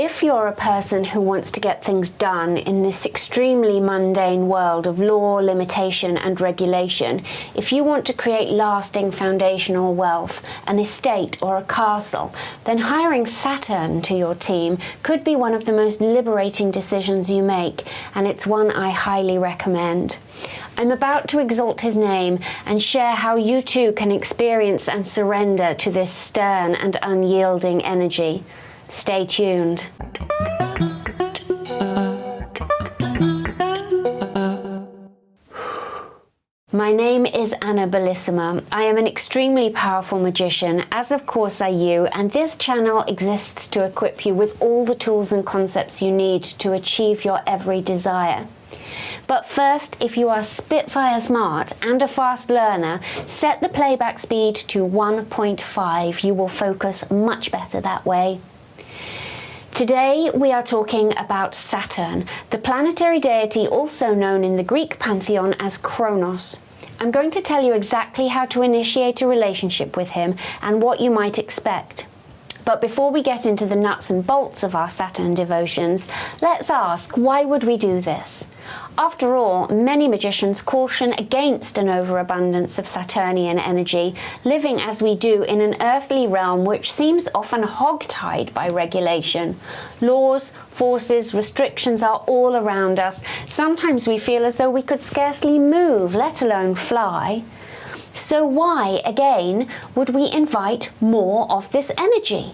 If you're a person who wants to get things done in this extremely mundane world of law, limitation and regulation, if you want to create lasting foundational wealth, an estate or a castle, then hiring Saturn to your team could be one of the most liberating decisions you make, and it's one I highly recommend. I'm about to exalt his name and share how you too can experience and surrender to this stern and unyielding energy. Stay tuned. My name is Anna Bellissima. I am an extremely powerful magician, as of course are you, and this channel exists to equip you with all the tools and concepts you need to achieve your every desire. But first, if you are Spitfire smart and a fast learner, set the playback speed to 1.5. You will focus much better that way. Today we are talking about Saturn, the planetary deity also known in the Greek pantheon as Kronos. I'm going to tell you exactly how to initiate a relationship with him and what you might expect. But before we get into the nuts and bolts of our Saturn devotions, let's ask, why would we do this? After all, many magicians caution against an overabundance of Saturnian energy, living as we do in an earthly realm which seems often hogtied by regulation. Laws, forces, restrictions are all around us. Sometimes we feel as though we could scarcely move, let alone fly. So why, again, would we invite more of this energy?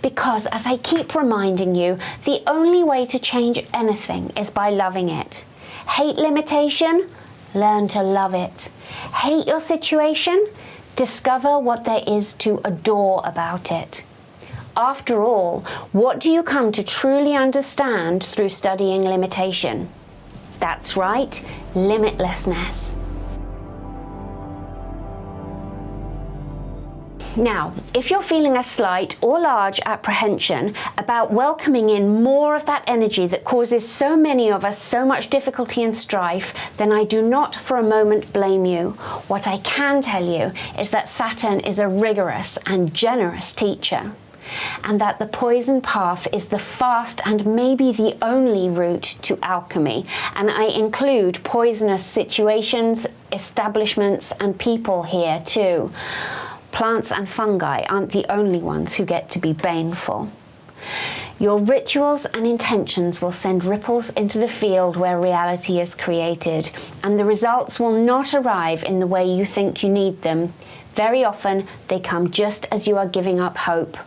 Because, as I keep reminding you, the only way to change anything is by loving it. Hate limitation? Learn to love it. Hate your situation? Discover what there is to adore about it. After all, what do you come to truly understand through studying limitation? That's right, limitlessness. Now, if you're feeling a slight or large apprehension about welcoming in more of that energy that causes so many of us so much difficulty and strife, then I do not for a moment blame you. What I can tell you is that Saturn is a rigorous and generous teacher, and that the poison path is the fast and maybe the only route to alchemy, and I include poisonous situations, establishments and people here too. Plants and fungi aren't the only ones who get to be baneful. Your rituals and intentions will send ripples into the field where reality is created, and the results will not arrive in the way you think you need them. Very often, they come just as you are giving up hope.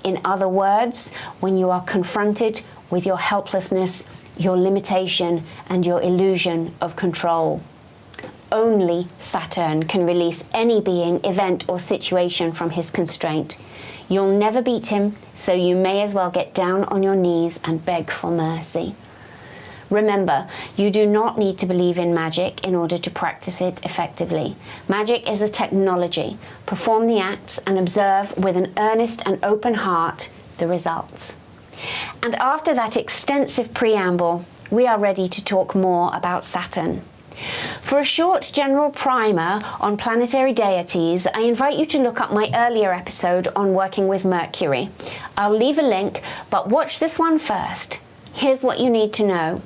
In other words, when you are confronted with your helplessness, your limitation, and your illusion of control. Only Saturn can release any being, event, or situation from his constraint. You'll never beat him, so you may as well get down on your knees and beg for mercy. Remember, you do not need to believe in magic in order to practice it effectively. Magic is a technology. Perform the acts and observe with an earnest and open heart the results. And after that extensive preamble, we are ready to talk more about Saturn. For a short general primer on planetary deities, I invite you to look up my earlier episode on working with Mercury. I'll leave a link, but watch this one first. Here's what you need to know.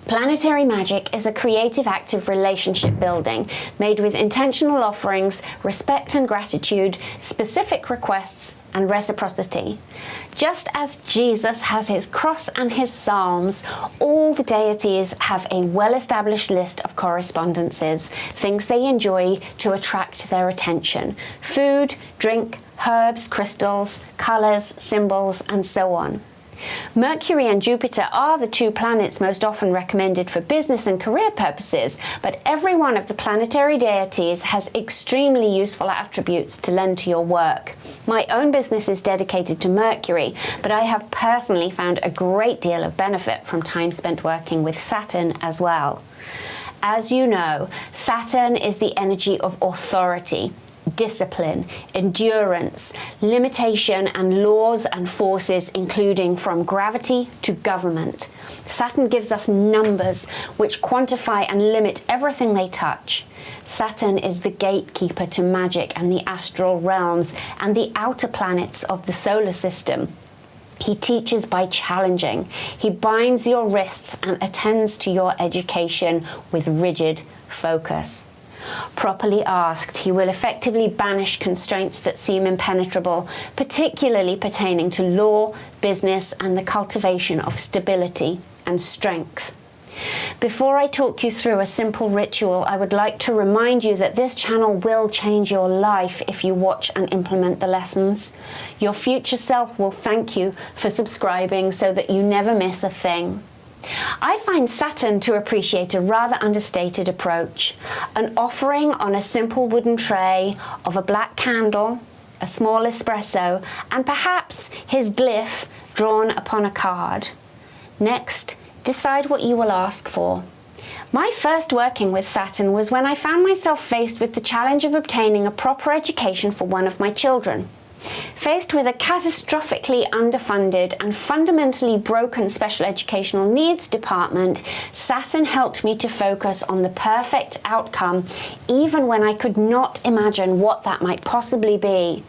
Planetary magic is a creative act of relationship building made with intentional offerings, respect and gratitude, specific requests, and reciprocity. Just as Jesus has his cross and his psalms, all the deities have a well-established list of correspondences, things they enjoy to attract their attention: food, drink, herbs, crystals, colors, symbols, and so on. Mercury and Jupiter are the two planets most often recommended for business and career purposes, but every one of the planetary deities has extremely useful attributes to lend to your work. My own business is dedicated to Mercury, but I have personally found a great deal of benefit from time spent working with Saturn as well. As you know, Saturn is the energy of authority, discipline, endurance, limitation, and laws and forces, including from gravity to government. Saturn gives us numbers which quantify and limit everything they touch. Saturn is the gatekeeper to magic and the astral realms and the outer planets of the solar system. He teaches by challenging. He binds your wrists and attends to your education with rigid focus. Properly asked, he will effectively banish constraints that seem impenetrable, particularly pertaining to law, business, and the cultivation of stability and strength. Before I talk you through a simple ritual, I would like to remind you that this channel will change your life if you watch and implement the lessons. Your future self will thank you for subscribing so that you never miss a thing. I find Saturn to appreciate a rather understated approach. An offering on a simple wooden tray of a black candle, a small espresso, and perhaps his glyph drawn upon a card. Next, decide what you will ask for. My first working with Saturn was when I found myself faced with the challenge of obtaining a proper education for one of my children. Faced with a catastrophically underfunded and fundamentally broken special educational needs department, Saturn helped me to focus on the perfect outcome, even when I could not imagine what that might possibly be.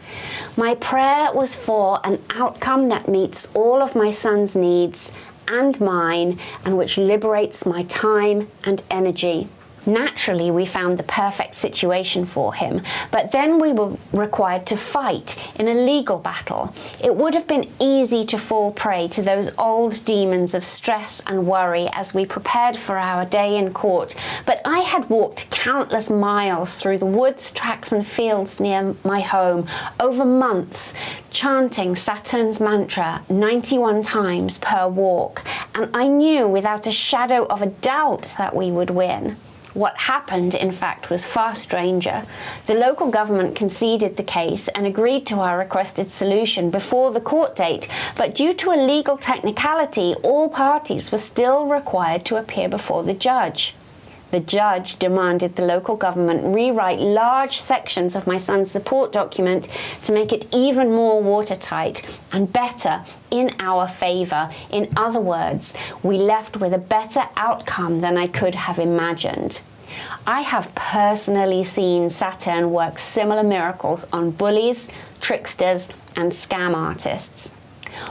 My prayer was for an outcome that meets all of my son's needs and mine, and which liberates my time and energy. Naturally, we found the perfect situation for him, but then we were required to fight in a legal battle. It would have been easy to fall prey to those old demons of stress and worry as we prepared for our day in court, but I had walked countless miles through the woods, tracks and fields near my home over months, chanting Saturn's mantra 91 times per walk, and I knew without a shadow of a doubt that we would win. What happened, in fact, was far stranger. The local government conceded the case and agreed to our requested solution before the court date, but due to a legal technicality, all parties were still required to appear before the judge. The judge demanded the local government rewrite large sections of my son's support document to make it even more watertight and better in our favor. In other words, we left with a better outcome than I could have imagined. I have personally seen Saturn work similar miracles on bullies, tricksters, and scam artists.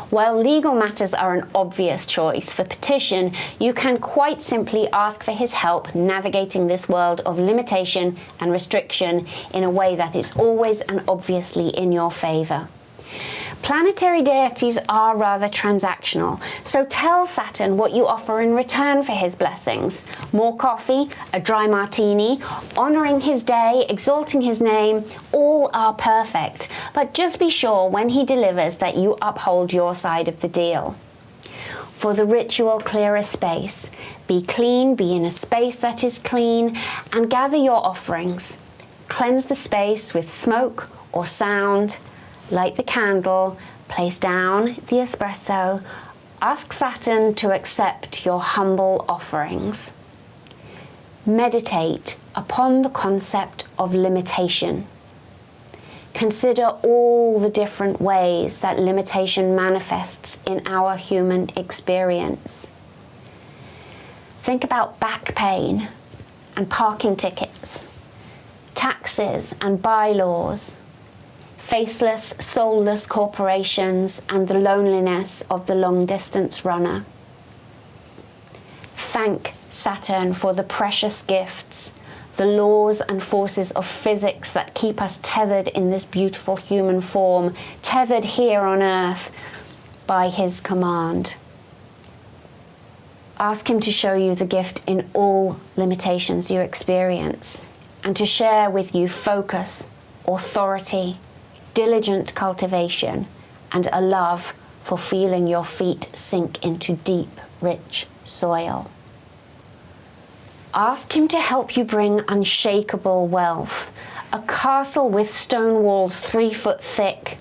While legal matters are an obvious choice for petition, you can quite simply ask for his help navigating this world of limitation and restriction in a way that is always and obviously in your favor. Planetary deities are rather transactional, so tell Saturn what you offer in return for his blessings. More coffee, a dry martini, honoring his day, exalting his name, all are perfect, but just be sure when he delivers that you uphold your side of the deal. For the ritual, clear a space. Be clean, be in a space that is clean, and gather your offerings. Cleanse the space with smoke or sound. Light the candle, place down the espresso, ask Saturn to accept your humble offerings. Meditate upon the concept of limitation. Consider all the different ways that limitation manifests in our human experience. Think about back pain and parking tickets, taxes and bylaws, faceless, soulless corporations, and the loneliness of the long-distance runner. Thank Saturn for the precious gifts, the laws and forces of physics that keep us tethered in this beautiful human form, tethered here on Earth by his command. Ask him to show you the gift in all limitations you experience, and to share with you focus, authority, diligent cultivation, and a love for feeling your feet sink into deep, rich soil. Ask him to help you bring unshakable wealth, a castle with stone walls 3 foot thick,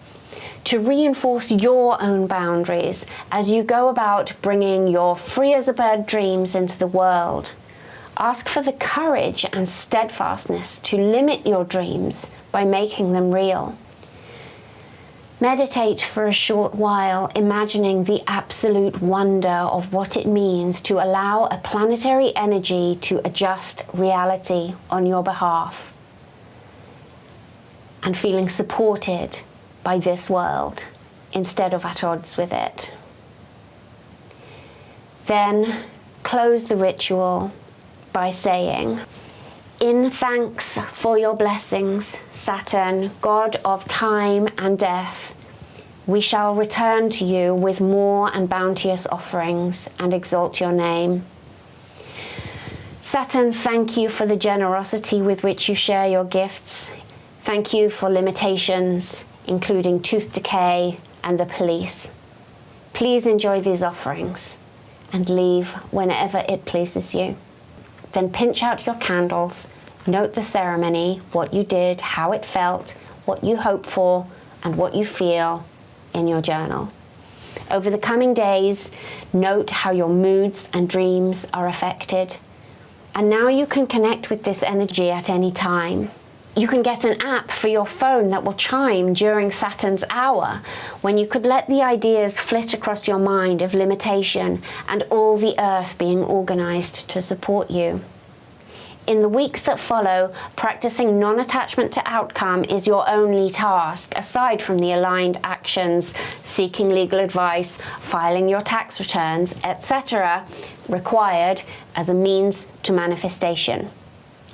to reinforce your own boundaries as you go about bringing your free as a bird dreams into the world. Ask for the courage and steadfastness to limit your dreams by making them real. Meditate for a short while, imagining the absolute wonder of what it means to allow a planetary energy to adjust reality on your behalf, and feeling supported by this world instead of at odds with it. Then close the ritual by saying, "In thanks for your blessings, Saturn, god of time and death, we shall return to you with more and bounteous offerings and exalt your name. Saturn, thank you for the generosity with which you share your gifts. Thank you for limitations, including tooth decay and the police. Please enjoy these offerings and leave whenever it pleases you." Then pinch out your candles, note the ceremony, what you did, how it felt, what you hope for, and what you feel in your journal. Over the coming days, note how your moods and dreams are affected. And now you can connect with this energy at any time. You can get an app for your phone that will chime during Saturn's hour, when you could let the ideas flit across your mind of limitation and all the earth being organized to support you. In the weeks that follow, practicing non-attachment to outcome is your only task, aside from the aligned actions, seeking legal advice, filing your tax returns, etc., required as a means to manifestation.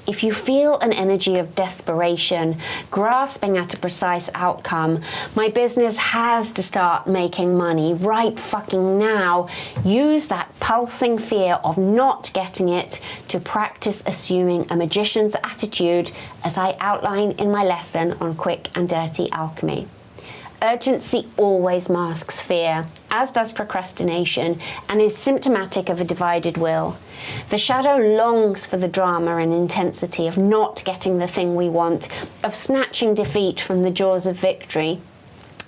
If you feel an energy of desperation, grasping at a precise outcome, my business has to start making money right fucking now, use that pulsing fear of not getting it to practice assuming a magician's attitude, as I outline in my lesson on quick and dirty alchemy. Urgency always masks fear, as does procrastination, and is symptomatic of a divided will. The shadow longs for the drama and intensity of not getting the thing we want, of snatching defeat from the jaws of victory,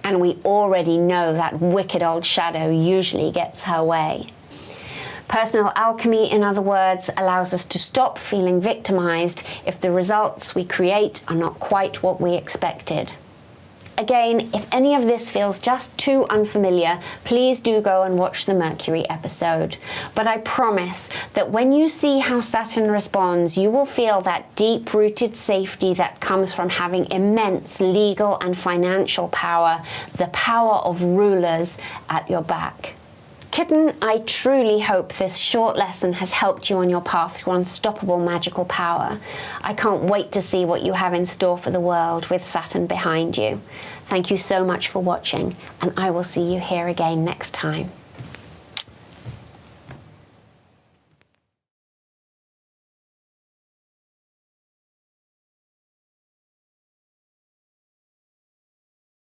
and we already know that wicked old shadow usually gets her way. Personal alchemy, in other words, allows us to stop feeling victimized if the results we create are not quite what we expected. Again, if any of this feels just too unfamiliar, please do go and watch the Mercury episode. But I promise that when you see how Saturn responds, you will feel that deep-rooted safety that comes from having immense legal and financial power, the power of rulers at your back. Kitten, I truly hope this short lesson has helped you on your path to unstoppable magical power. I can't wait to see what you have in store for the world with Saturn behind you. Thank you so much for watching, and I will see you here again next time.